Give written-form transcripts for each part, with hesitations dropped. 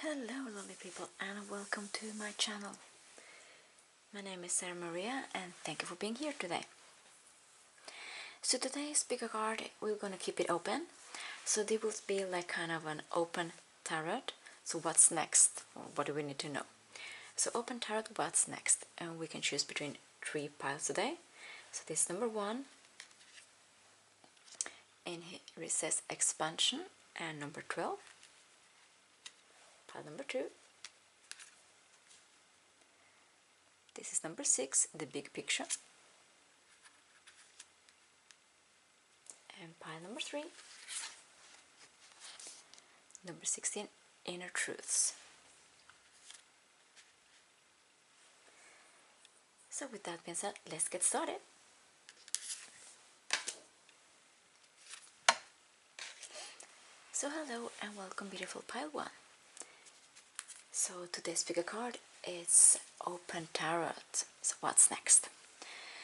Hello lovely people and welcome to my channel. My name is Sarah Maria and thank you for being here today. So today's pick card, we're gonna keep it open. So this will be like kind of an open tarot. So what's next? Or what do we need to know? So open tarot, what's next? And we can choose between 3 piles today. So this is number 1. And here it says expansion and number 12. Pile number 2. This is number 6, the big picture. And pile number 3. Number 16, inner truths. So with that being said, let's get started. So hello and welcome beautiful pile 1. So today's pick card is open tarot. So what's next?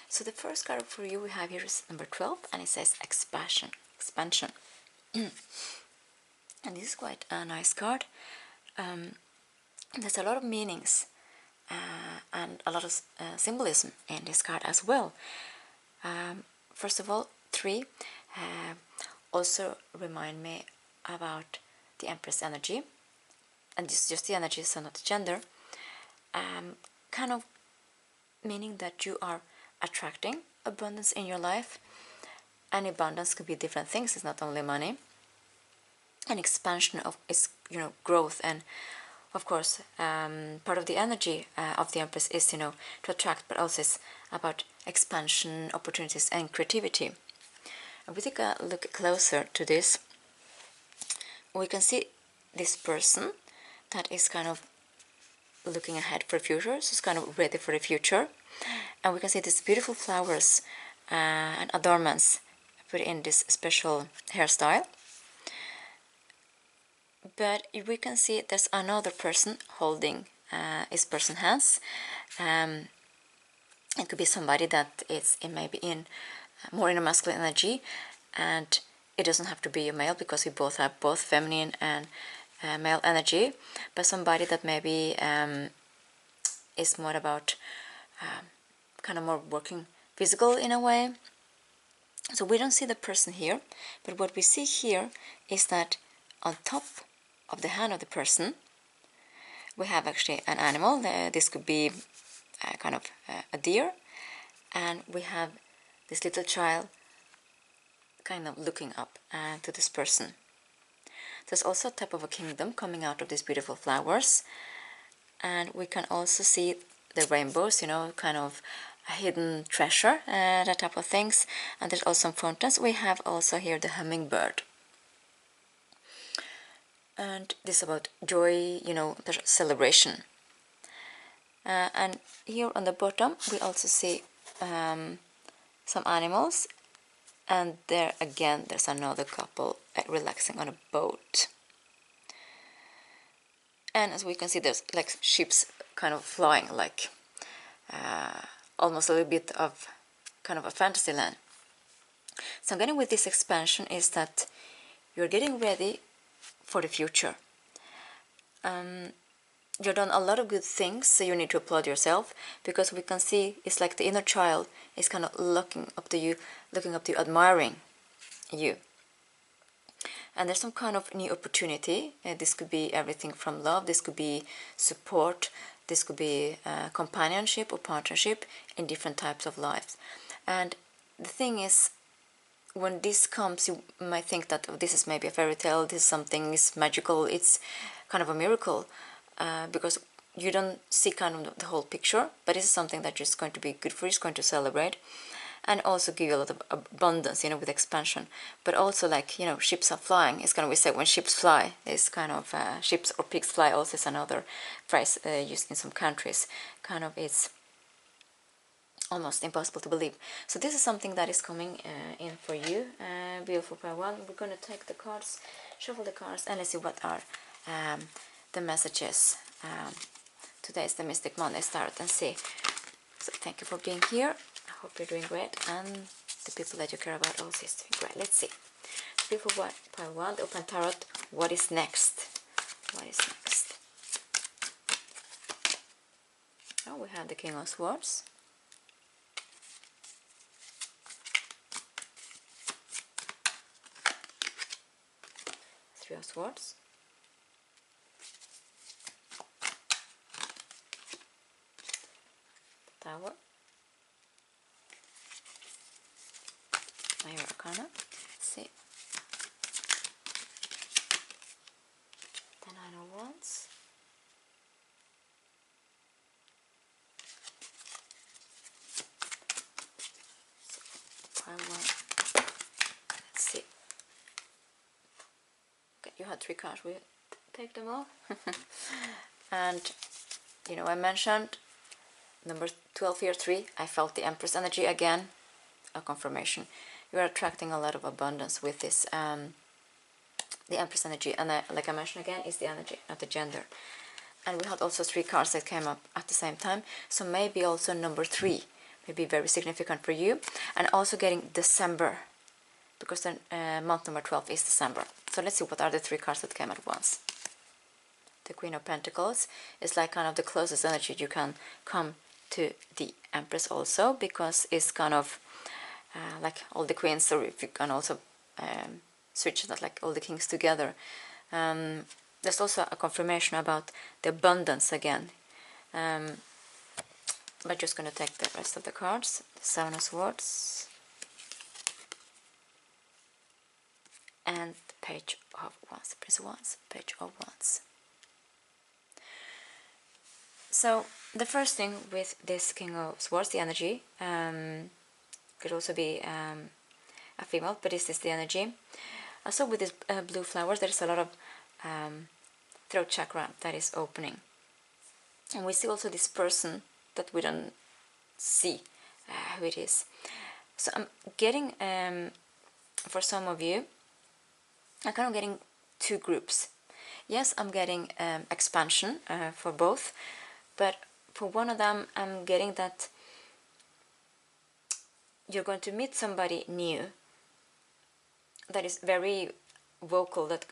So the first card for you we have here is number 12 and it says expansion. And this is quite a nice card. There's a lot of meanings and a lot of symbolism in this card as well. First of all, 3 also remind me about the Empress energy, and this is just the energy, so not the gender. Kind of meaning that you are attracting abundance in your life, and abundance could be different things. It's not only money. An expansion of is growth, and of course part of the energy of the Empress is to attract, but also it's about expansion, opportunities, and creativity. And we take a look closer to this. We can see this person that is kind of looking ahead for the future, so it's kind of ready for the future. And we can see these beautiful flowers and adornments put in this special hairstyle. But we can see there's another person holding this person's hands. It could be somebody that is maybe more in a masculine energy, and it doesn't have to be a male because we both have both feminine and male energy, but somebody that maybe is more about kind of more working physical in a way. So we don't see the person here, but what we see here is that on top of the hand of the person we have actually an animal. This could be kind of a deer, and we have this little child kind of looking up to this person. There's also a type of a kingdom coming out of these beautiful flowers, and we can also see the rainbows, kind of a hidden treasure, that type of things. And there's also some fountains. We have also here the hummingbird, and this is about joy, the celebration. And here on the bottom we also see some animals, and there again there's another couple relaxing on a boat. And as we can see, there's like ships kind of flying, like almost a little bit of kind of a fantasy land. So I'm getting with this expansion is that you're getting ready for the future. You've done a lot of good things, so you need to applaud yourself, because we can see it's like the inner child is kind of looking up to you, admiring you. And there's some kind of new opportunity. This could be everything from love, this could be support, this could be companionship or partnership in different types of lives. And the thing is, when this comes, you might think that this is maybe a fairy tale, this is something is magical, it's kind of a miracle, because you don't see kind of the whole picture, but this is something that is going to be good for you, it's going to celebrate, and also give you a lot of abundance, with expansion. But also, like, ships are flying. It's kind of, we say when ships fly, this kind of ships or pigs fly also is another phrase used in some countries. Kind of, it's almost impossible to believe. So this is something that is coming in for you, beautiful pair 1. We're going to take the cards, shuffle the cards, and let's see what are the messages. Today is the Mystic Monday. Start and see. So thank you for being here. I hope you're doing great, and the people that you care about also is doing great. Let's see. Beautiful pile 1, the open tarot. What is next? What is next? So we have the King of Swords, Three of Swords, Tower, Major Arcana, let's see, the Nine of Wands, pile one, let's see, okay, you had 3 cards, we take them all, and you know, I mentioned number 12 here, 3, I felt the Empress energy again, a confirmation. You are attracting a lot of abundance with this, the Empress energy, and like I mentioned again, is the energy, not the gender. And we had also 3 cards that came up at the same time, so maybe also number 3 may be very significant for you, and also getting December, because the month number 12 is December. So let's see what are the 3 cards that came at once. The Queen of Pentacles is like kind of the closest energy you can come to the Empress also, because it's kind of like all the queens, or if you can also switch that, like all the kings together. There's also a confirmation about the abundance again. I'm just going to take the rest of the cards. The Seven of Swords and the Page of Wands, Prince of Wands, Page of Wands. So the first thing with this King of Swords, the energy, could also be a female, but this is the energy. Also with these blue flowers, there is a lot of throat chakra that is opening. And we see also this person that we don't see who it is. So I'm getting, for some of you, I'm kind of getting 2 groups. Yes, I'm getting expansion for both, but for one of them I'm getting that you're going to meet somebody new that is very vocal, that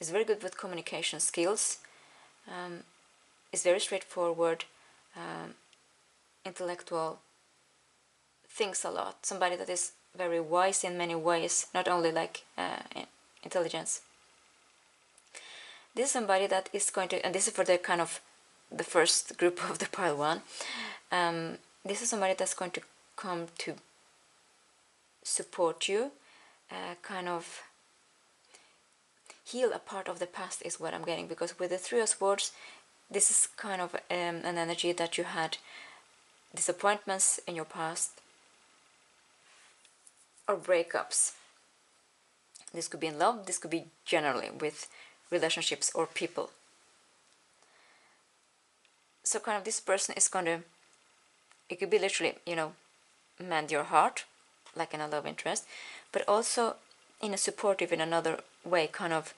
is very good with communication skills, is very straightforward, intellectual, thinks a lot, somebody that is very wise in many ways, not only like intelligence. This is somebody that is going to, and this is for the kind of the first group of the pile 1, this is somebody that's going to come to support you, kind of heal a part of the past is what I'm getting, because with the Three of Swords, this is kind of an energy that you had disappointments in your past or breakups. This could be in love, this could be generally with relationships or people. So kind of this person is going to, it could be literally, you know, mend your heart, like in a love interest, but also in a supportive, in another way, kind of,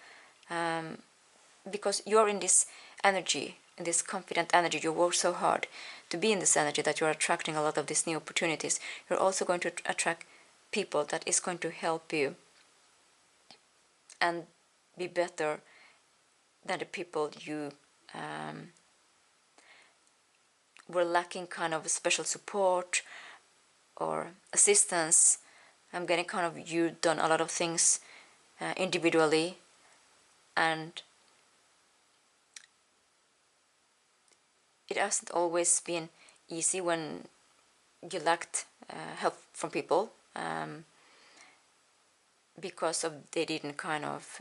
because you're in this energy, in this confident energy, you work so hard to be in this energy that you're attracting a lot of these new opportunities. You're also going to attract people that is going to help you and be better than the people you were lacking kind of special support or assistance. I'm getting kind of you done a lot of things individually, and it hasn't always been easy when you lacked help from people, because of they didn't kind of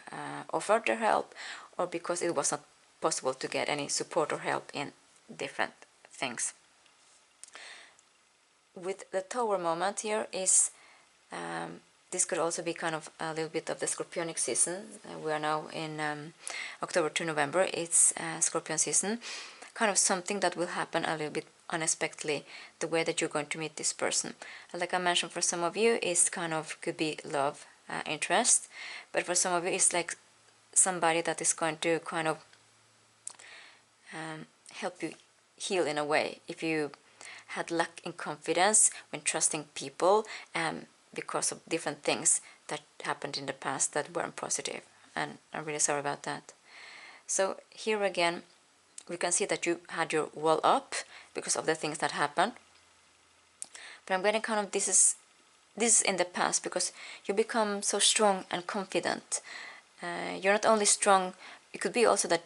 offer their help, or because it was not possible to get any support or help in different things. With the Tower moment here is this could also be kind of a little bit of the Scorpionic season. We are now in October to November. It's Scorpion season. Kind of something that will happen a little bit unexpectedly, the way that you're going to meet this person. Like I mentioned, for some of you, it's kind of could be love interest, but for some of you, it's like somebody that is going to kind of help you heal in a way. If you had lack in confidence when trusting people, because of different things that happened in the past that weren't positive, and I'm really sorry about that. So here again we can see that you had your wall up because of the things that happened. But I'm getting kind of this is in the past, because you become so strong and confident. You're not only strong, it could be also that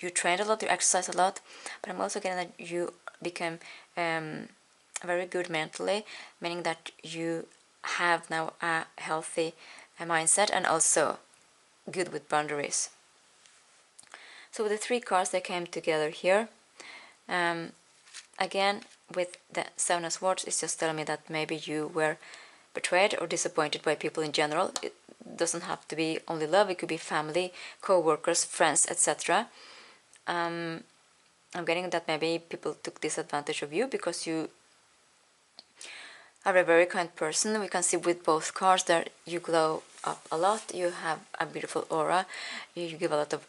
you trained a lot, you exercise a lot, but I'm also getting that you became very good mentally, meaning that you have now a healthy mindset and also good with boundaries. So with the 3 cards, they came together here. Again, with the 7 of Swords, it's just telling me that maybe you were betrayed or disappointed by people in general. It doesn't have to be only love, it could be family, co-workers, friends, etc. I'm getting that maybe people took disadvantage of you because you are a very kind person. We can see with both cards that you glow up a lot, you have a beautiful aura, you give a lot of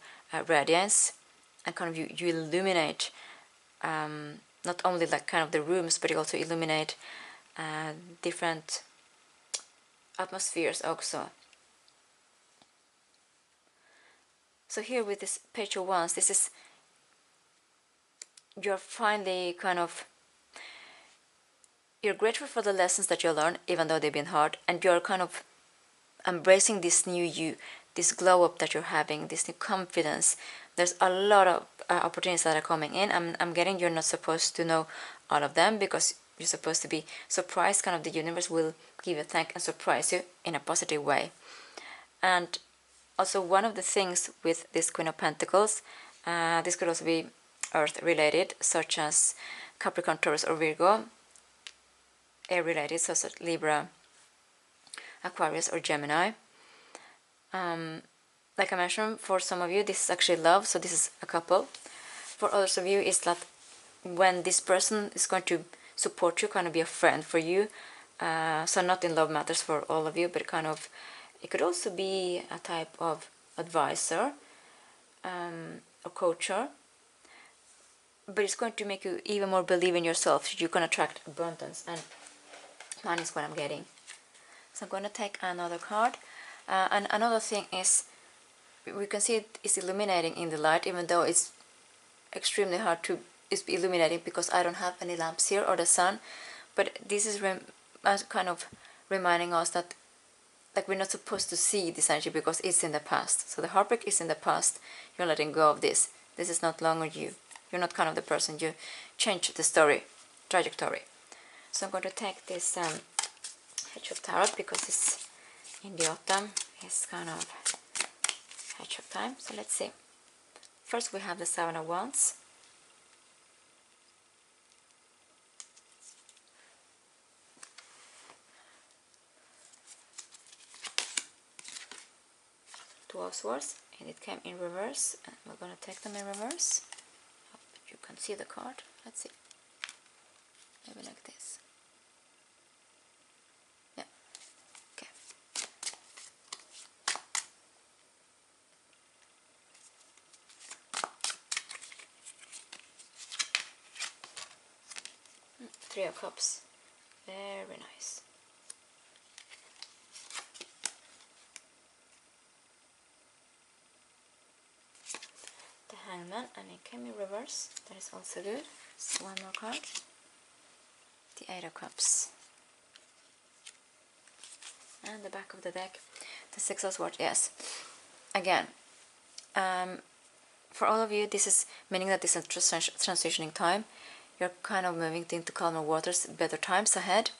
radiance, and kind of you illuminate not only like kind of the rooms, but you also illuminate different atmospheres also. So here with this Page of Wands, this is, you're finally kind of, you're grateful for the lessons that you learned, even though they've been hard, and you're kind of embracing this new you, this glow up that you're having, this new confidence. There's a lot of opportunities that are coming in. I'm getting you're not supposed to know all of them, because you're supposed to be surprised. Kind of the universe will give you a thank and surprise you in a positive way. And also one of the things with this Queen of Pentacles, this could also be Earth related, such as Capricorn, Taurus or Virgo. Air related, such as Libra, Aquarius or Gemini. Like I mentioned, for some of you this is actually love, so this is a couple. For others of you, it's that when this person is going to support you, kind of be a friend for you. So not in love matters for all of you, but kind of, it could also be a type of advisor or coacher. But it's going to make you even more believe in yourself. You can attract abundance, and money is what I'm getting. So I'm going to take another card. And another thing is, we can see it is illuminating in the light, even though it's extremely hard to illuminating because I don't have any lamps here or the sun. But this is kind of reminding us that like we're not supposed to see this energy because it's in the past. So the heartbreak is in the past. You're letting go of this. This is not longer you. You're not kind of the person. You change the story, trajectory. So I'm going to take this Hedgehog Tarot, because it's in the autumn. It's kind of Hedgehog time. So let's see. First we have the 7 of Wands. Two of Swords, and it came in reverse, and we're going to take them in reverse. Hope you can see the card. Let's see. Maybe like this. Yeah. Okay. Three of Cups. Very nice. The Hangman, and it came in reverse. That is also good. So one more card. The 8 of Cups. And the back of the deck, the 6 of Swords. Yes. Again, for all of you, this is meaning that this is a transitioning time. You're kind of moving into calmer waters, better times ahead.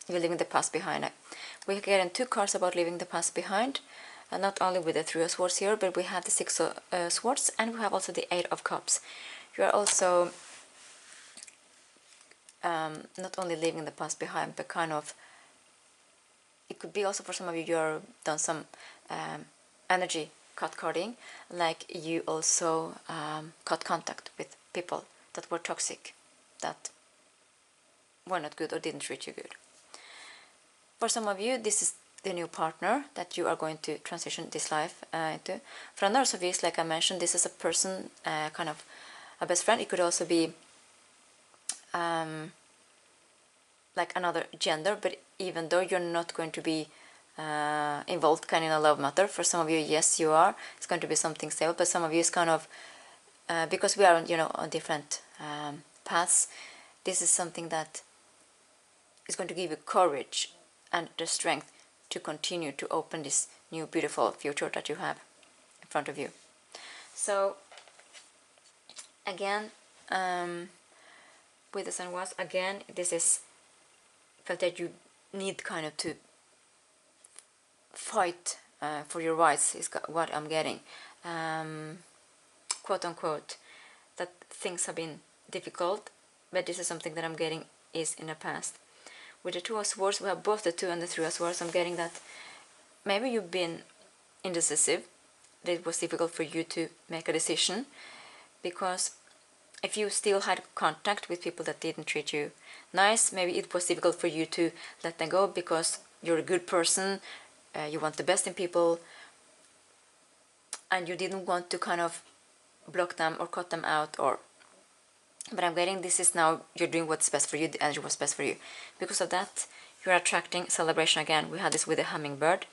You're leaving the past behind. We're getting 2 cards about leaving the past behind. And not only with the 3 of Swords here, but we have the 6 of Swords, and we have also the 8 of Cups. You are also not only leaving the past behind, but kind of, it could be also for some of you, you're done some energy cut carding, like you also cut contact with people that were toxic, that were not good or didn't treat you good. For some of you, this is the new partner that you are going to transition this life into. For others of you, like I mentioned, this is a person, kind of a best friend. It could also be like another gender, but even though you're not going to be involved kind of in a love matter, for some of you, yes, you are. It's going to be something stable, but some of you is kind of because we are on, on different paths, this is something that is going to give you courage and the strength to continue to open this new beautiful future that you have in front of you. So again, with the Sun was, again, this is felt that you need kind of to fight for your rights, is what I'm getting. Quote unquote, that things have been difficult, but this is something that I'm getting is in the past. With the Two of Swords, we have both the Two and the Three of Swords. I'm getting that maybe you've been indecisive, that it was difficult for you to make a decision, because if you still had contact with people that didn't treat you nice, maybe it was difficult for you to let them go because you're a good person, you want the best in people, and you didn't want to kind of block them or cut them out. But I'm getting this is now you're doing what's best for you, the energy was best for you. Because of that, you're attracting celebration again. We had this with the hummingbird.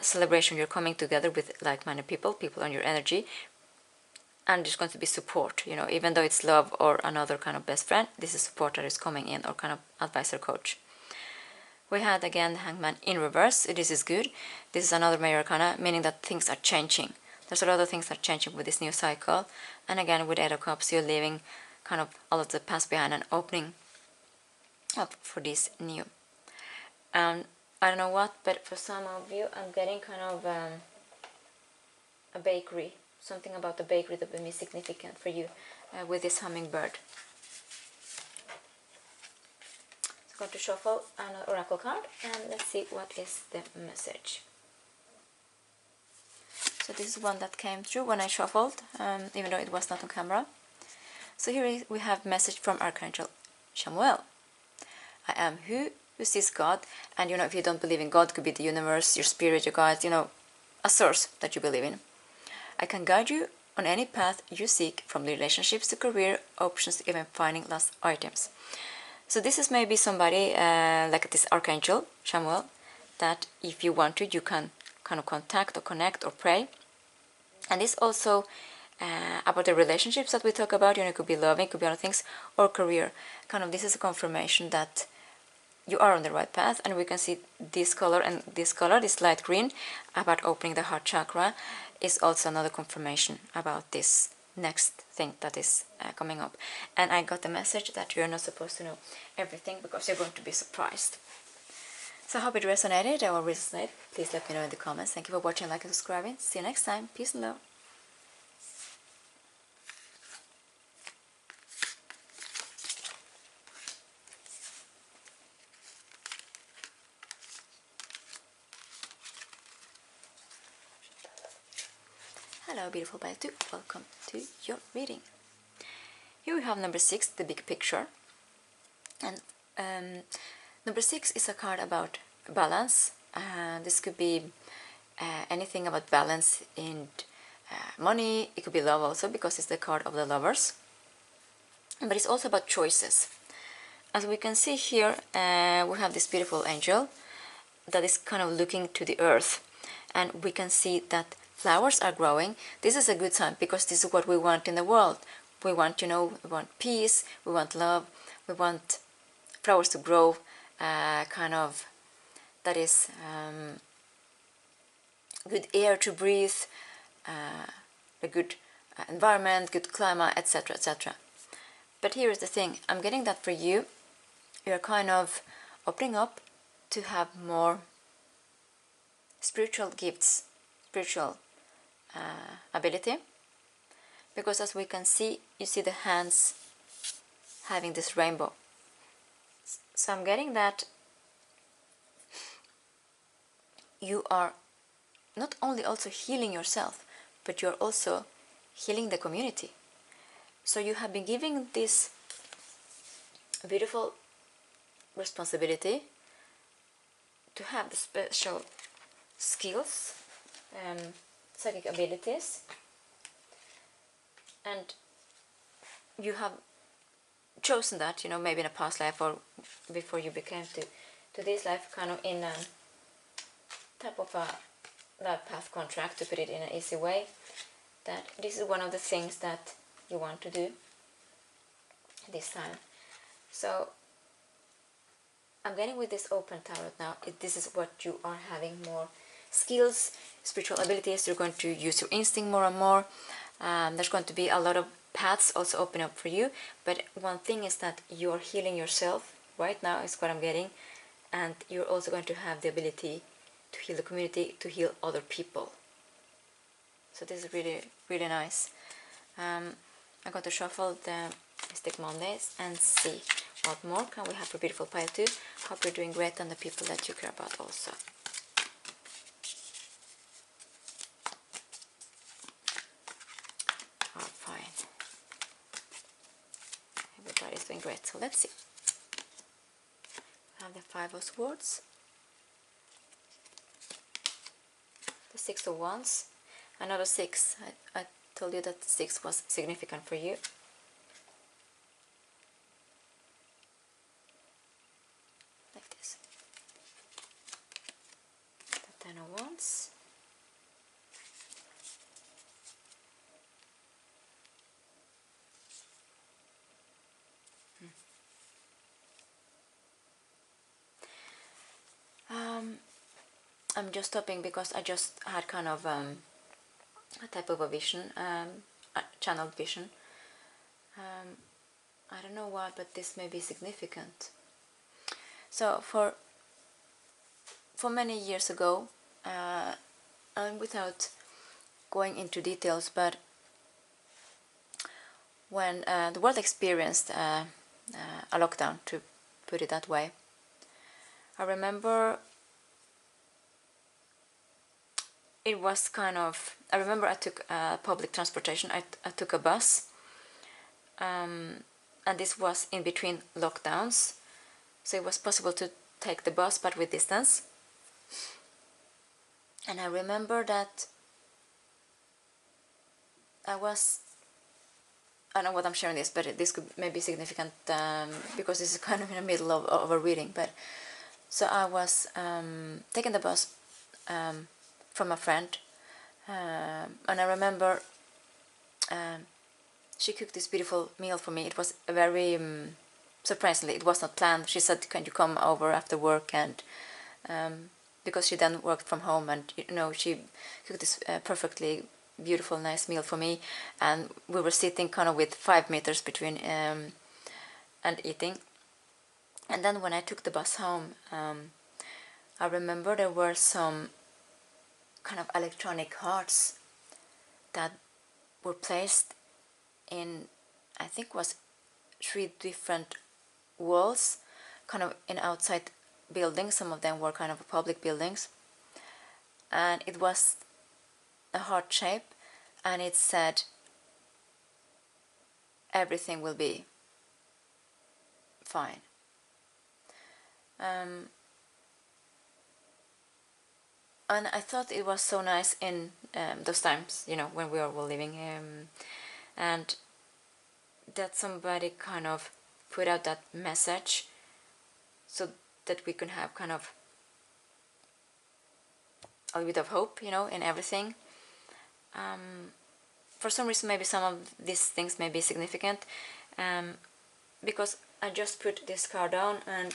Celebration, you're coming together with like-minded people on your energy, and there's going to be support, even though it's love or another kind of best friend, this is support that is coming in, or kind of advisor coach. We had again the Hangman in reverse. This is good. This is another major arcana, meaning that things are changing. There's a lot of things that are changing with this new cycle. And again, with Eight of Cups, you're leaving kind of all of the past behind and opening up for this new. I don't know what, but for some of you, I'm getting kind of a bakery. Something about the bakery that will be significant for you with this hummingbird. So I'm going to shuffle an oracle card and let's see what is the message. So this is one that came through when I shuffled, even though it was not on camera. So here we have message from Archangel Samuel. I am who sees God, and if you don't believe in God, it could be the universe, your spirit, your guides, a source that you believe in. I can guide you on any path you seek, from relationships to career options, even finding lost items. So this is maybe somebody like this Archangel Samuel, that if you want to, you can kind of contact or connect or pray. And it's also about the relationships that we talk about. It could be loving, it could be other things, or career. Kind of this is a confirmation that you are on the right path, and we can see this color and this color, this light green, about opening the heart chakra, is also another confirmation about this next thing that is coming up. And I got the message that you're not supposed to know everything because you're going to be surprised. So I hope it resonated or resonated. Please let me know in the comments. Thank you for watching, like and subscribing. See you next time. Peace and love. Hello beautiful Baitu, welcome to your reading. Here we have number 6, the big picture. And number 6 is a card about balance. This could be anything about balance in money. It could be love also, because it's the card of the lovers. But it's also about choices. As we can see here, we have this beautiful angel that is kind of looking to the earth. And we can see that flowers are growing. This is a good sign, because this is what we want in the world. We want, we want peace, we want love, we want flowers to grow, kind of, that is good air to breathe, a good environment, good climate, etc., etc. But here is the thing, I'm getting that for you, you're kind of opening up to have more spiritual gifts, spiritual ability, because as we can see, you see the hands having this rainbow. So I'm getting that you are not only also healing yourself, but you're also healing the community. So you have been giving this beautiful responsibility to have the special skills, psychic abilities, and you have chosen that, maybe in a past life or before you became to this life, kind of in a type of a life path contract, to put it in an easy way. that this is one of the things that you want to do this time. So I'm getting with this open tarot now, this is what you are having more skills, spiritual abilities. You're going to use your instinct more and more. There's going to be a lot of paths also open up for you, but one thing is that you're healing yourself right now is what I'm getting, and you're also going to have the ability to heal the community, to heal other people. So this is really, really nice. I'm going to shuffle the Mystic Mondays and see what more can we have for beautiful pile 2. Hope you're doing great and the people that you care about also. Oh, fine. Everybody's doing great. So let's see. We have the 5 of Swords, the 6 of Wands, another 6. I told you that 6 was significant for you. Like this. The 10 of Wands. I'm just stopping because I just had kind of a type of a vision, a channeled vision. I don't know why, but this may be significant. So for many years ago, and without going into details, but when the world experienced a lockdown, to put it that way, I remember it was kind of, I remember I took public transportation, I took a bus, and this was in between lockdowns, so it was possible to take the bus but with distance. And I remember that I don't know what I'm sharing this, but this could maybe be significant because this is kind of in the middle of a reading. But so I was taking the bus from a friend, and I remember she cooked this beautiful meal for me. It was a very surprisingly, it was not planned. She said, "Can you come over after work?" And because she then worked from home, and she cooked this perfectly beautiful, nice meal for me, and we were sitting kind of with 5 meters between and eating. And then when I took the bus home, I remember there were some kind of electronic hearts that were placed in, I think was 3 different walls, kind of in outside buildings. Some of them were kind of public buildings, and it was a heart shape, and it said, "Everything will be fine." And I thought it was so nice in those times, when we were living, and that somebody kind of put out that message so that we can have kind of a bit of hope, in everything. For some reason, maybe some of these things may be significant, because I just put this card down, and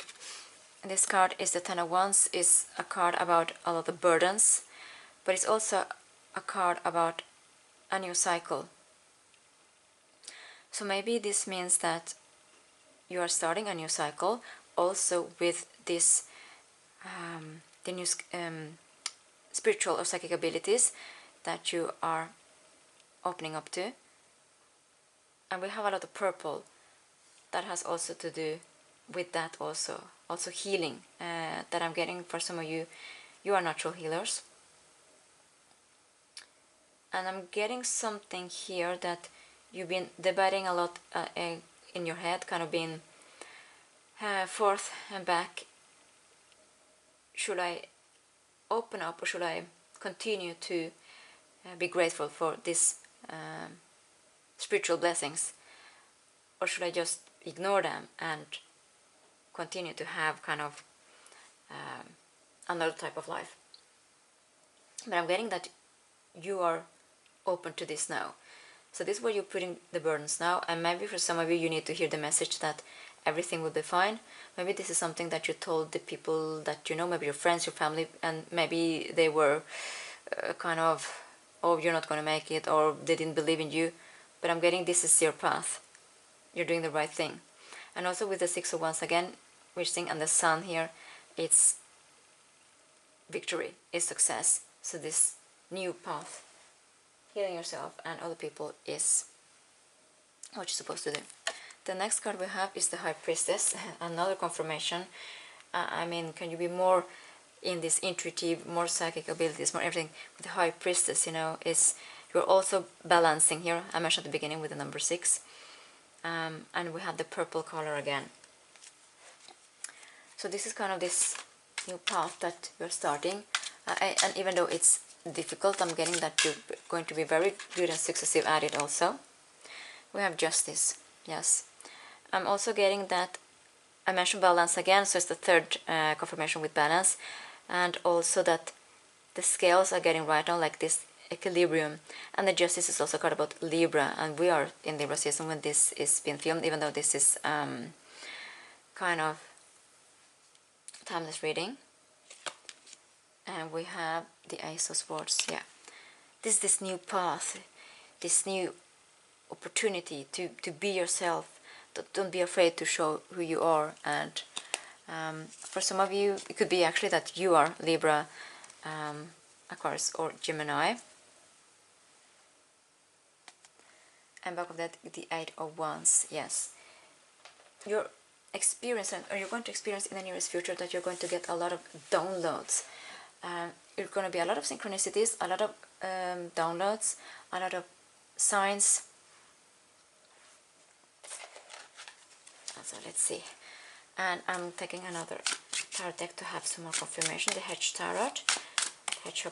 this card is the 10 of Wands. Is a card about a lot of burdens, but it's also a card about a new cycle. So maybe this means that you are starting a new cycle, also with this the new spiritual or psychic abilities that you are opening up to. And we have a lot of purple that has also to do with that, also healing that I'm getting. For some of you are natural healers, and I'm getting something here that you've been debating a lot in your head, kind of been forth and back. Should I open up, or should I continue to be grateful for these spiritual blessings, or should I just ignore them and continue to have kind of another type of life? But I'm getting that you are open to this now. So this is where you're putting the burdens now, and maybe for some of you, you need to hear the message that everything will be fine. Maybe this is something that you told the people that you know, maybe your friends, your family, and maybe they were kind of, oh, you're not going to make it, or they didn't believe in you. But I'm getting this is your path. You're doing the right thing. And also with the Six of Wands again, which thing, and the Sun here, it's victory, it's success. So this new path, healing yourself and other people, is what you're supposed to do. The next card we have is the High Priestess, another confirmation. I mean, can you be more in this intuitive, more psychic abilities, more everything? With the High Priestess, you know, is you're also balancing here. I mentioned at the beginning with the number 6. And we have the purple color again. So this is kind of this new path that you're starting. And even though it's difficult, I'm getting that you're going to be very good and successive at it also. We have Justice, yes. I'm also getting that, I mentioned balance again, so it's the third confirmation with balance. And also that the scales are getting right on, like this equilibrium. And the Justice is also called about Libra, and we are in Libra season when this is being filmed, even though this is kind of timeless reading. And we have the Ace of Swords, yeah. This new path, this new opportunity to be yourself. Don't be afraid to show who you are. And for some of you, it could be actually that you are Libra, Aquarius, or Gemini. And back of that, the Eight of Wands, yes. You're experiencing, or you're going to experience in the nearest future, that you're going to get a lot of downloads. You're going to be a lot of synchronicities, a lot of downloads, a lot of signs. So let's see. And I'm taking another tarot deck to have some more confirmation. The Hedgehog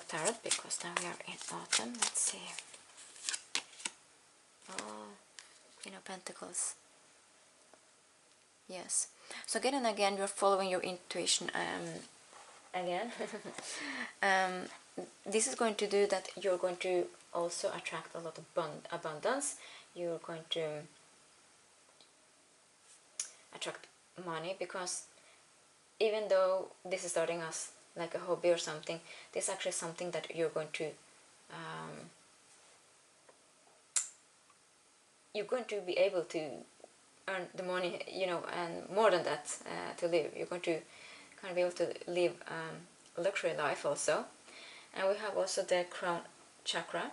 Tarot, because now we are in autumn. Let's see. Oh, Queen of Pentacles. Yes. So again and again, you're following your intuition. Again, this is going to do that. You're going to also attract a lot of abundance. You're going to attract money, because even though this is starting as like a hobby or something, this is actually something that you're going to be able to earn the money, you know, and more than that, to live. You're going to kind of be able to live a luxury life also. And we have also the crown chakra,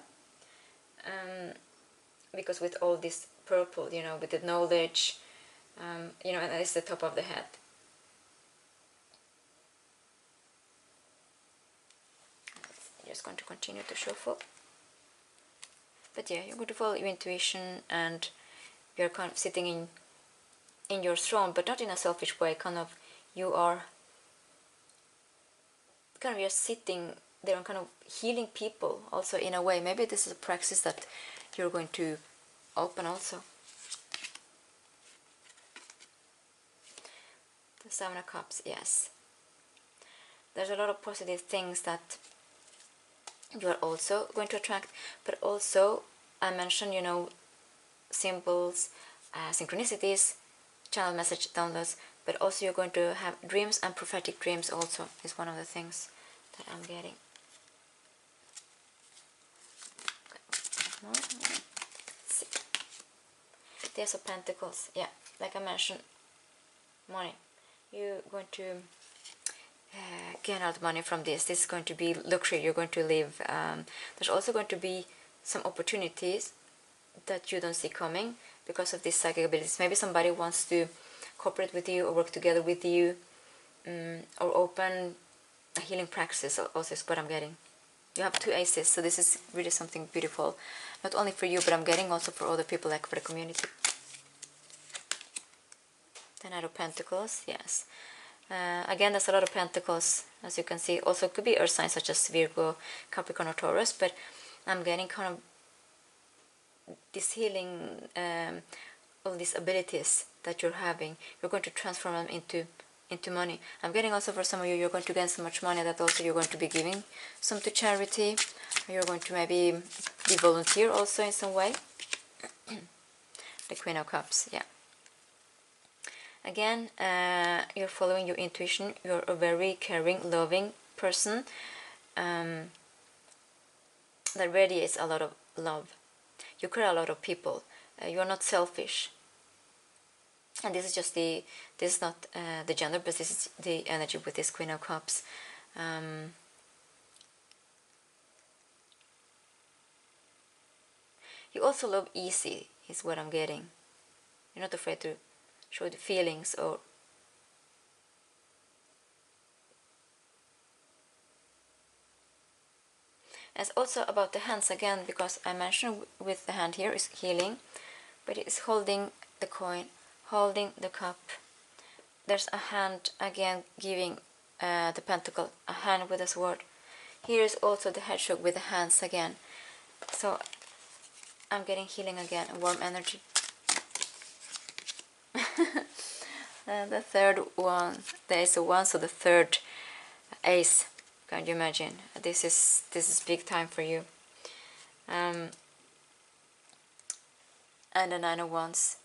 because with all this purple, you know, with the knowledge, you know, and it's the top of the head. I'm just going to continue to shuffle. But yeah, you're going to follow your intuition, and you're kind of sitting in your throne, but not in a selfish way. Kind of, you are kind of, you're sitting there and kind of healing people also in a way. Maybe this is a practice that you're going to open also. The Seven of Cups, yes. There's a lot of positive things that you are also going to attract, but also I mentioned, you know, symbols, synchronicities, channel message downloads, but also you're going to have dreams, and prophetic dreams also is one of the things that I'm getting. Okay. Let's see. The Ace of Pentacles, yeah, like I mentioned, money. You're going to gain out money from this. This is going to be luxury. You're going to live. There's also going to be some opportunities that you don't see coming because of these psychic abilities. Maybe somebody wants to cooperate with you or work together with you, or open a healing practice also is what I'm getting. You have two aces, so this is really something beautiful. Not only for you, but I'm getting also for other people, like for the community. The Knight of Pentacles, yes. Again, there's a lot of pentacles, as you can see. Also, it could be earth signs such as Virgo, Capricorn, or Taurus, but I'm getting kind of this healing, all these abilities that you're having. You're going to transform them into money. I'm getting also for some of you, you're going to gain so much money that also you're going to be giving some to charity. Or you're going to maybe be volunteer also in some way. The Queen of Cups, yeah. Again, you're following your intuition. You're a very caring, loving person that radiates a lot of love. You care a lot of people. You're not selfish. And this is just this is not the gender, but this is the energy with this Queen of Cups. You also love easy, is what I'm getting. You're not afraid to show the feelings or it's also about the hands again, because I mentioned with the hand here is healing, but it's holding the coin, holding the cup. There's a hand again giving the pentacle, a hand with a sword. Here is also the hedgehog with the hands again. So I'm getting healing again, warm energy. The third one, there is a one, so the third ace. Can you imagine? This is big time for you. And the Nine of Wands.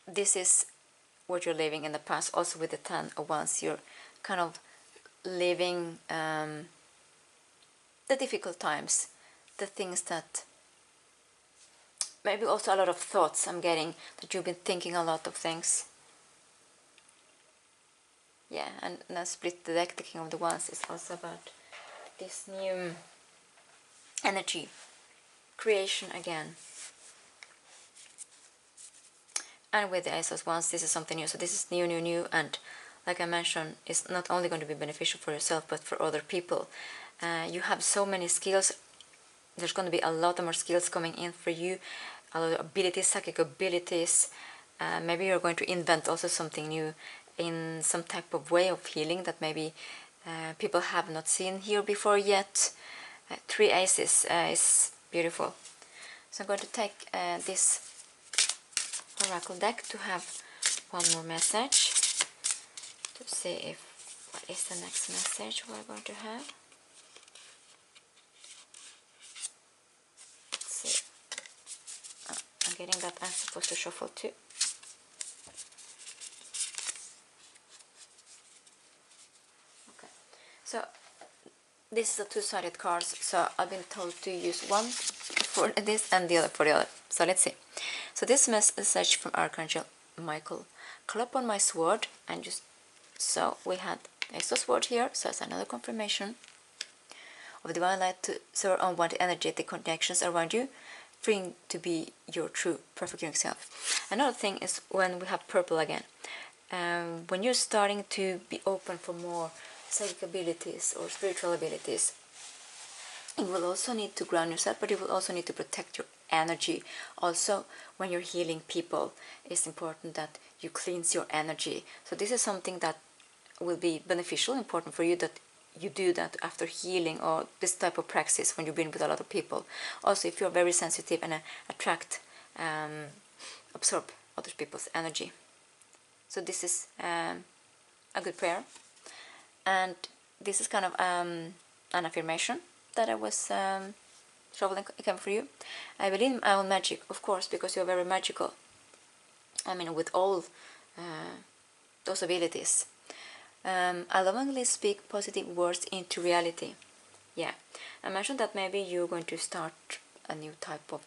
This is what you're living in the past. Also with the Ten of Wands, you're kind of living the difficult times, the things that maybe also a lot of thoughts. I'm getting that you've been thinking a lot of things. Yeah, and now split the deck. The King of the Wands is also about this new energy, creation again. And with the Ace of Wands, this is something new. So this is new, and like I mentioned, it's not only going to be beneficial for yourself, but for other people. You have so many skills. There's going to be a lot more skills coming in for you, a lot of abilities, psychic abilities. Maybe you're going to invent also something new in some type of way of healing that maybe people have not seen here before yet. Three aces is beautiful. So I'm going to take this oracle deck to have one more message to see what is the next message we're going to have. Let's see. Oh, I'm getting that I'm supposed to shuffle too. Okay, so this is a two-sided card, so I've been told to use one for this and the other for the other. So let's see. So this message from Archangel Michael: call upon my sword, and just so we had Ace of Sword here, so it's another confirmation of divine light to soar unwanted energetic connections around you, freeing to be your true perfect unique self. Another thing is when we have purple again, when you're starting to be open for more psychic abilities or spiritual abilities, you will also need to ground yourself, but you will also need to protect your energy. Also, when you're healing people, it's important that you cleanse your energy. So this is something that will be beneficial, important for you, that you do that after healing or this type of practice when you've been with a lot of people. Also, if you're very sensitive and absorb other people's energy. So this is a good prayer, and this is kind of an affirmation that I was traveling again for you. I believe in my own magic, of course, because you're very magical. I mean, with all those abilities. I lovingly speak positive words into reality. Yeah, I mentioned that maybe you're going to start a new type of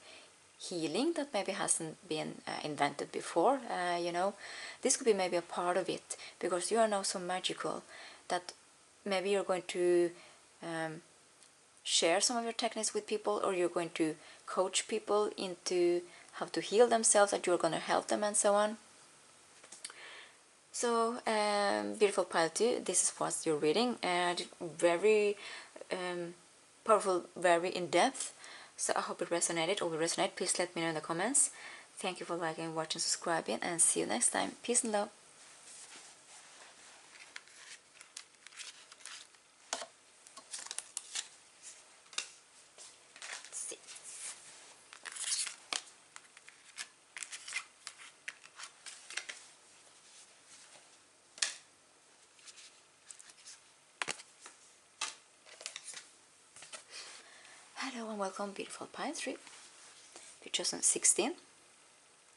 healing that maybe hasn't been invented before. You know, this could be maybe a part of it, because you are now so magical that maybe you're going to share some of your techniques with people, or you're going to coach people into how to heal themselves, that you're going to help them and so on. So, beautiful pile 2, this is what you're reading, and very powerful, very in-depth. So I hope it resonated or will resonate. Please let me know in the comments. Thank you for liking, watching, subscribing, and see you next time. Peace and love. and welcome, beautiful pine tree. You've chosen 16,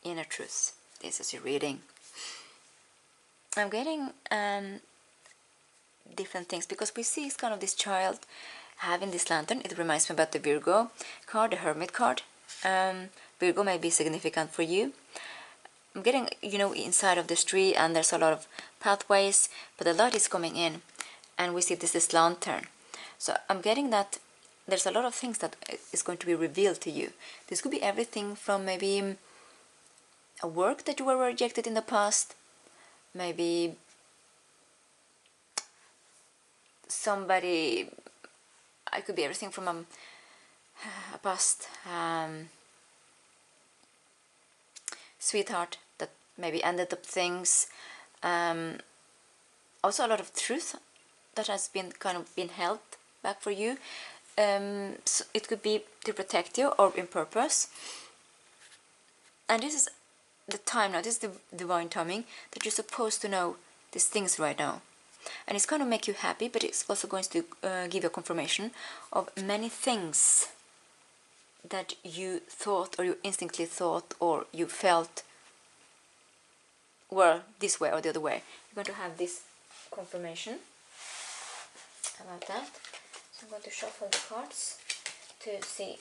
inner truth. This is your reading. I'm getting different things because we see it's kind of this child having this lantern. It reminds me about the Virgo card, the Hermit card. Virgo may be significant for you. I'm getting, inside of this tree, and there's a lot of pathways, but the light is coming in, and we see this lantern. So I'm getting that there's a lot of things that is going to be revealed to you. This could be everything from maybe a work that you were rejected in the past, maybe somebody, it could be everything from a past sweetheart that maybe ended up things. Also a lot of truth that has been been held back for you. So it could be to protect you or in purpose. And this is the time now, this is the divine timing that you're supposed to know these things right now. And it's going to make you happy, but it's also going to give you a confirmation of many things that you thought, or you instinctively thought, or you felt were this way or the other way. You're going to have this confirmation about that. So I'm going to shuffle the cards to see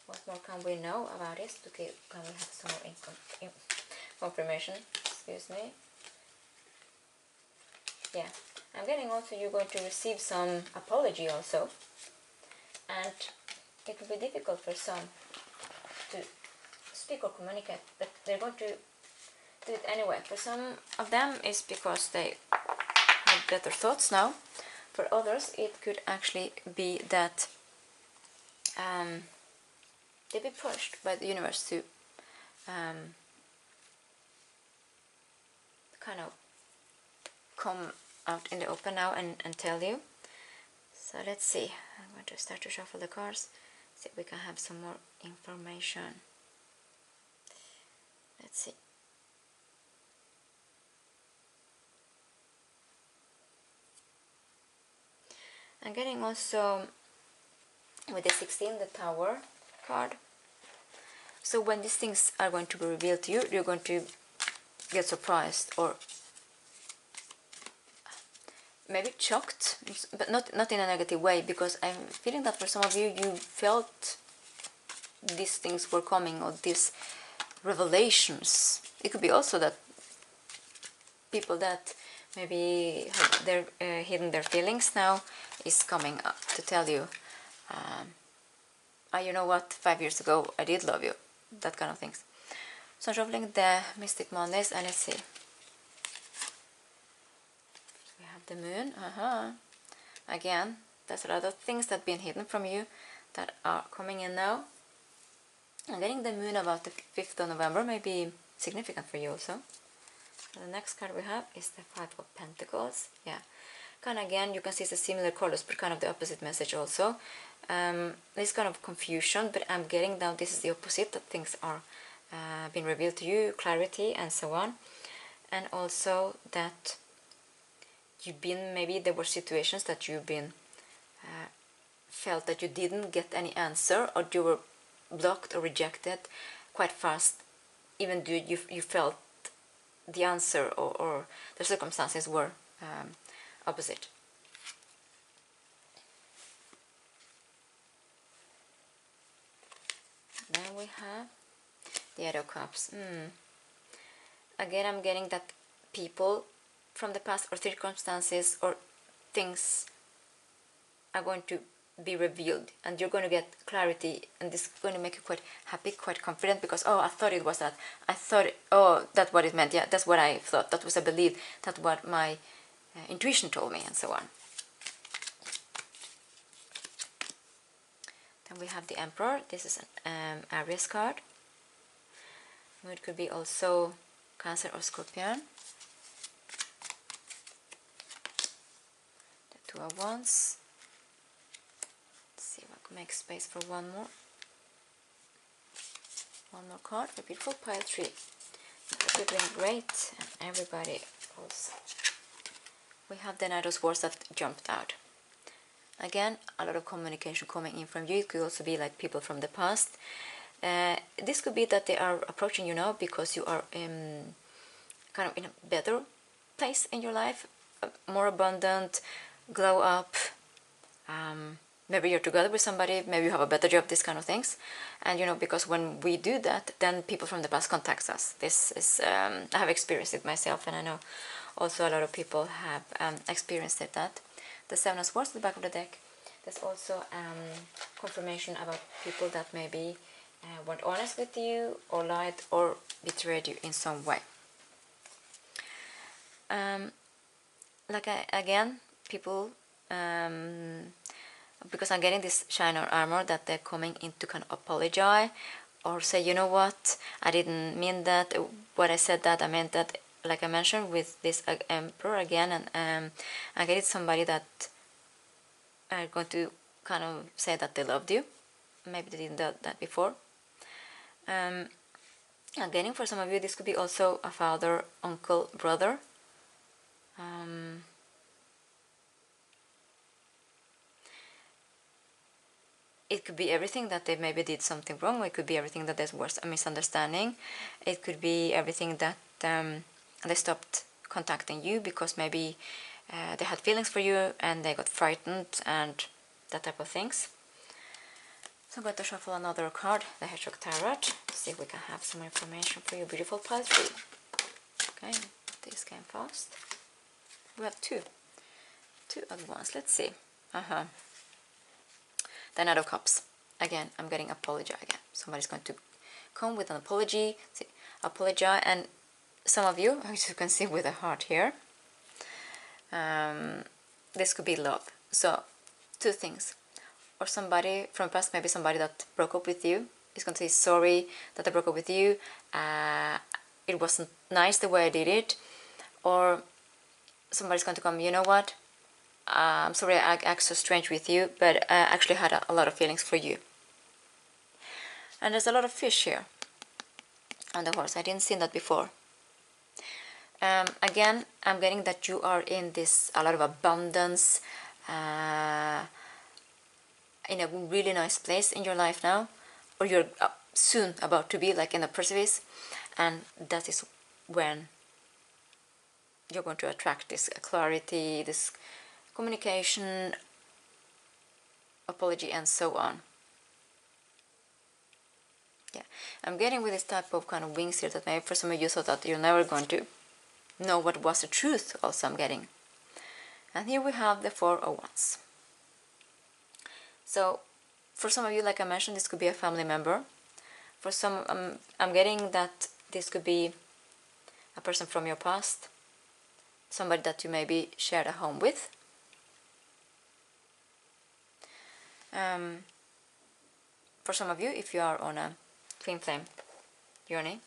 what more can we know about this. Okay, can we have some more confirmation? Excuse me. Yeah, I'm getting also you're going to receive some apology also, and it will be difficult for some to speak or communicate, but they're going to do it anyway. For some of them it's because they have better thoughts now. For others it could actually be that they've been pushed by the universe to kind of come out in the open now and tell you. So let's see, I'm going to start to shuffle the cards, see if we can have some more information. Let's see. I'm getting also with the 16, the Tower card. So when these things are going to be revealed to you, you're going to get surprised or maybe shocked, but not in a negative way, because I'm feeling that for some of you, you felt these things were coming, or these revelations. It could be also that people that maybe have hidden their feelings now is coming up to tell you, you know what, 5 years ago I did love you, that kind of things. So I'm shuffling the Mystic Mondays, and let's see. We have the Moon. Again, there's a lot of things that have been hidden from you that are coming in now. I'm getting the Moon about the 5th of November, may be significant for you also. The next card we have is the Five of Pentacles. Yeah, kind of again, you can see it's a similar colors, but kind of the opposite message also. This kind of confusion, but I'm getting down, this is the opposite, that things are being revealed to you, clarity and so on. And also that you've been, maybe there were situations that you've been felt that you didn't get any answer, or you were blocked or rejected quite fast, even though you felt the answer or the circumstances were opposite. Then we have the Eight of Cups. Again, I'm getting that people from the past or circumstances or things are going to be revealed, and you're going to get clarity, and this is going to make you quite happy, quite confident, because I thought it was that, I thought that's what it meant, yeah, that's what I thought, that was I believed, that's what my intuition told me, and so on. Then we have the Emperor. This is an Aries card. It could be also Cancer or Scorpion. The Two of Wands. Let's see if I can make space for one more card. A beautiful pile tree. You're doing great, and everybody else. We have the Knight of Swords that jumped out. Again, a lot of communication coming in from you. It could also be like people from the past. This could be that they are approaching you now because you are kind of in a better place in your life, more abundant, glow up. Maybe you're together with somebody, maybe you have a better job, these kind of things. And because when we do that, then people from the past contact us. This is, I have experienced it myself, and I know also a lot of people have experienced that. The Seven of Swords at the back of the deck. There's also confirmation about people that maybe weren't honest with you, or lied, or betrayed you in some way. Again, people, because I'm getting this shine or armor, that they're coming in to kind of apologize or say, you know what, I didn't mean that, what I said that, I meant that, like I mentioned with this Emperor again, and I get somebody that are going to kind of say that they loved you. Maybe they didn't do that before. Again, for some of you, this could be also a father, uncle, brother. It could be everything that they maybe did something wrong, or it could be everything that there was a misunderstanding. It could be everything that they stopped contacting you because maybe they had feelings for you and they got frightened and that type of things. So I'm going to shuffle another card, the Hedgehog Tarot, to see if we can have some information for you, beautiful pile 3. Okay, this came fast. We have two at once. Let's see. The Knight of Cups. Again, I'm getting apology again. Somebody's going to come with an apology, apologize, and some of you, as you can see with a heart here, this could be love. So, two things. Or somebody from the past, maybe somebody that broke up with you, is going to say sorry that I broke up with you. It wasn't nice the way I did it. Or somebody's going to come, you know what? I'm sorry I act so strange with you, but I actually had a lot of feelings for you. And there's a lot of fish here on the horse. I didn't see that before. Again, I'm getting that you are in this, a lot of abundance, in a really nice place in your life now, or you're soon about to be, like in a precipice, and that is when you're going to attract this clarity, this communication, apology, and so on. Yeah, I'm getting with this type of kind of wings here that maybe for some of you thought that you're never going to know what was the truth. Also, I'm getting, and here we have the Four of Wands. So, for some of you, like I mentioned, this could be a family member. For some, I'm getting that this could be a person from your past, somebody that you maybe shared a home with. For some of you, if you are on a twin flame journey,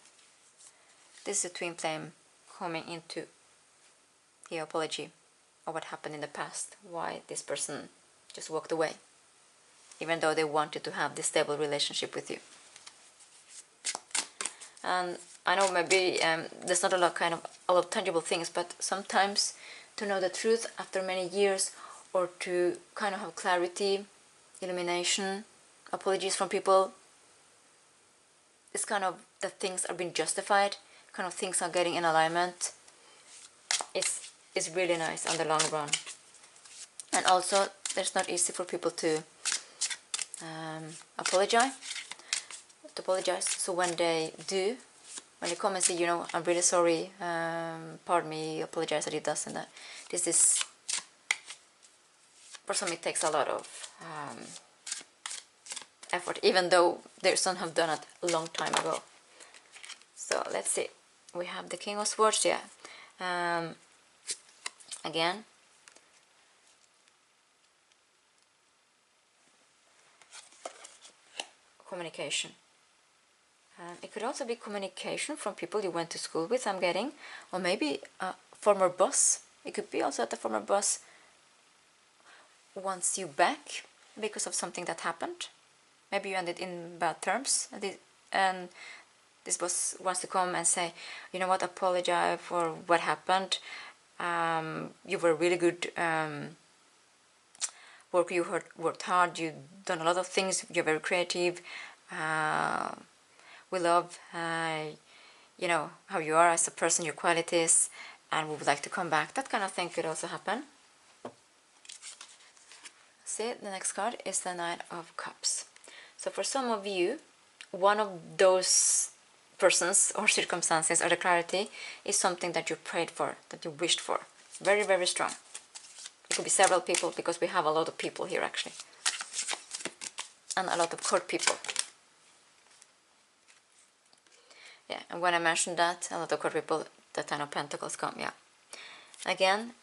this is a twin flame coming into the apology of what happened in the past, why this person just walked away, even though they wanted to have this stable relationship with you. And I know maybe there's not a lot of tangible things, but sometimes to know the truth after many years, or to kind of have clarity, illumination, apologies from people, it's kind of that things are being justified, kind of things are getting in alignment. It's really nice on the long run. And also, it's not easy for people to apologize. So when they do, when they come and say, you know, I'm really sorry, pardon me, apologize, I did this and that. This is, for some it takes a lot of effort, even though some have done it a long time ago. So let's see. We have the King of Swords, yeah. Again, communication. It could also be communication from people you went to school with, I'm getting, or maybe a former boss. It could be also that the former boss wants you back because of something that happened. Maybe you ended in bad terms, and this boss wants to come and say, you know what, apologize for what happened. You were a really good worked hard, you've done a lot of things, you're very creative, we love you know, how you are as a person, your qualities, and we would like to come back. That kind of thing could also happen. See, the next card is the Knight of Cups. So for some of you, one of those persons or circumstances or the clarity is something that you prayed for, that you wished for. Very, very strong. It could be several people, because we have a lot of people here actually. And a lot of court people. Yeah, and when I mentioned that, a lot of court people, the Ten of Pentacles come, yeah. Again,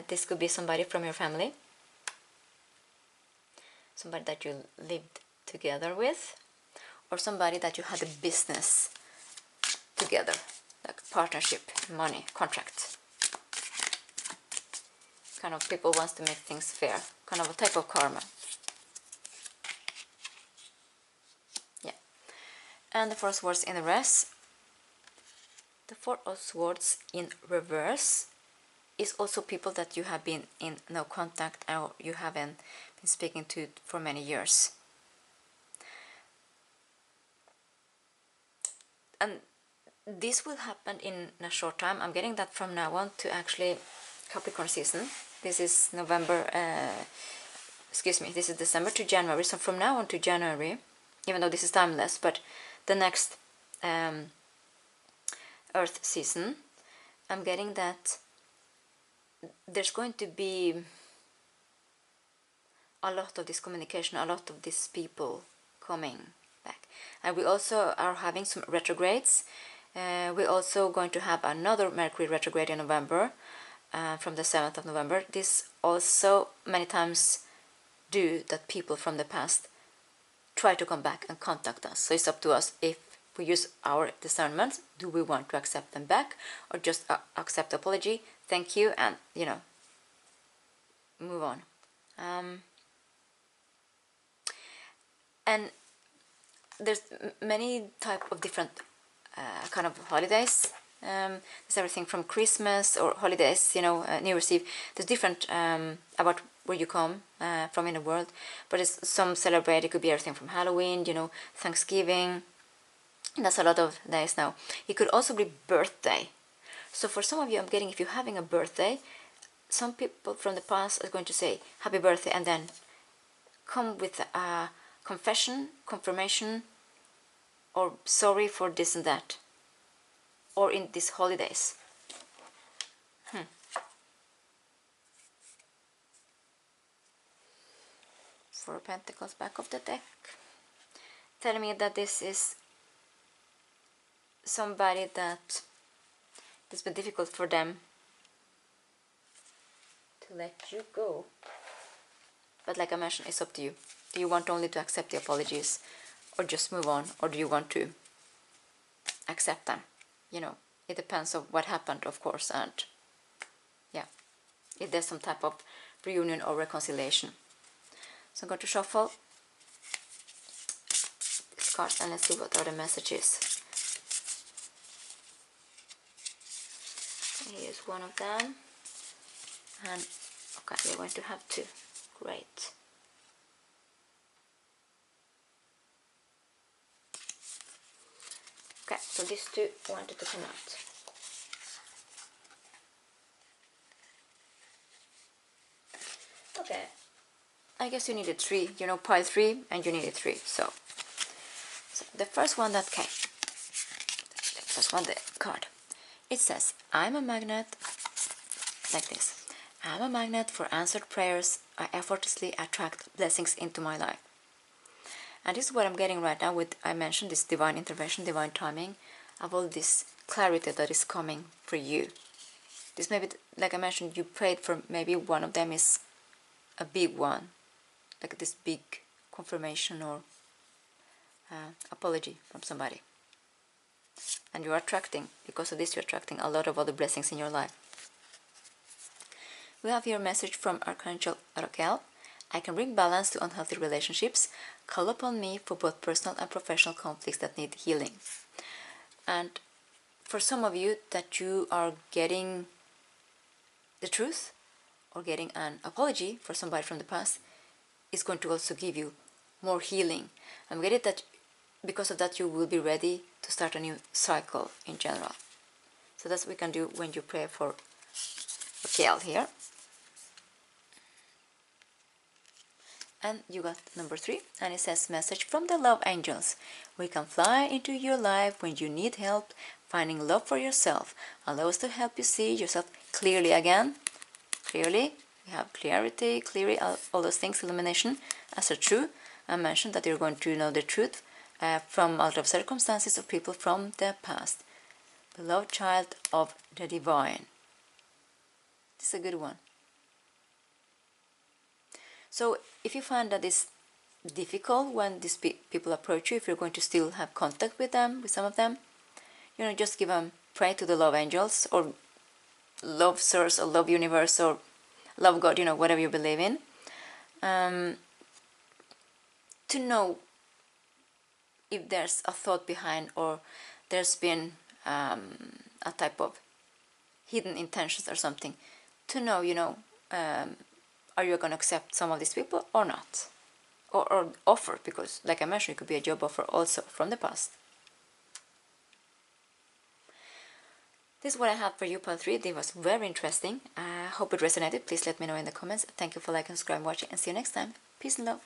this could be somebody from your family. Somebody that you lived together with. Or somebody that you had a business together. Like partnership, money, contract. Kind of people wants to make things fair. Kind of a type of karma. Yeah. And the Four of Swords in reverse. The Four of Swords in reverse is also people that you have been in no contact, or you haven't been speaking to for many years. And this will happen in a short time. I'm getting that from now on to actually Capricorn season. This is November, this is December to January. So from now on to January, even though this is timeless, but the next Earth season, I'm getting that there's going to be a lot of this communication, a lot of these people coming back. And we also are having some retrogrades. We're also going to have another Mercury retrograde in November, from the 7th of November. This also many times do that people from the past try to come back and contact us. So it's up to us if we use our discernment. Do we want to accept them back, or just accept the apology, thank you, and you know, move on. And there's many type of different kind of holidays. There's everything from Christmas or holidays, you know, New Year's Eve. There's different about where you come from in the world, but it's some celebrate. It could be everything from Halloween, you know, Thanksgiving. That's a lot of days now. It could also be birthday. So for some of you, I'm getting, if you're having a birthday, some people from the past are going to say happy birthday and then come with a confession, confirmation, or sorry for this and that, or in these holidays. Four of Pentacles back of the deck, telling me that this is somebody that it's been difficult for them to let you go. But like I mentioned, it's up to you. Do you want only to accept the apologies, or just move on, or do you want to accept them? You know, it depends on what happened, of course, and yeah, if there's some type of reunion or reconciliation. So I'm going to shuffle these cards and let's see what are the messages. Here's one of them, and okay, we're going to have two. Great. Okay, so these two wanted to come out. Okay, I guess you needed three, you know, pile three, and you needed three. So the first one that came, the first one, the card, it says, I'm a magnet, like this. I'm a magnet for answered prayers. I effortlessly attract blessings into my life. And this is what I'm getting right now with, I mentioned this divine intervention, divine timing, of all this clarity that is coming for you. This maybe, like I mentioned, you prayed for, maybe one of them is a big one, like this big confirmation or apology from somebody. And you're attracting, because of this, you're attracting a lot of other blessings in your life. We have here a message from Archangel Raquel. I can bring balance to unhealthy relationships. Call upon me for both personal and professional conflicts that need healing. And for some of you that you are getting the truth or getting an apology for somebody from the past, is going to also give you more healing. I'm getting that because of that you will be ready to start a new cycle in general. So that's what we can do when you pray for Kale here. And you got number 3, and it says, message from the love angels. We can fly into your life when you need help finding love for yourself. Allow us to help you see yourself clearly again. Clearly, we have clarity, clearly, all those things, illumination, as are true. I mentioned that you're going to know the truth from out of circumstances of people from the past. Beloved child of the divine. This is a good one. So if you find that it's difficult when these people approach you, if you're going to still have contact with them, with some of them, just give them, pray to the love angels or love source or love universe or love God, whatever you believe in, to know if there's a thought behind or there's been a type of hidden intentions or something, to know, are you going to accept some of these people or not? Or offer, because like I mentioned, it could be a job offer also from the past. This is what I had for you, part 3. It was very interesting. I hope it resonated. Please let me know in the comments. Thank you for liking, subscribing, watching, and see you next time. Peace and love.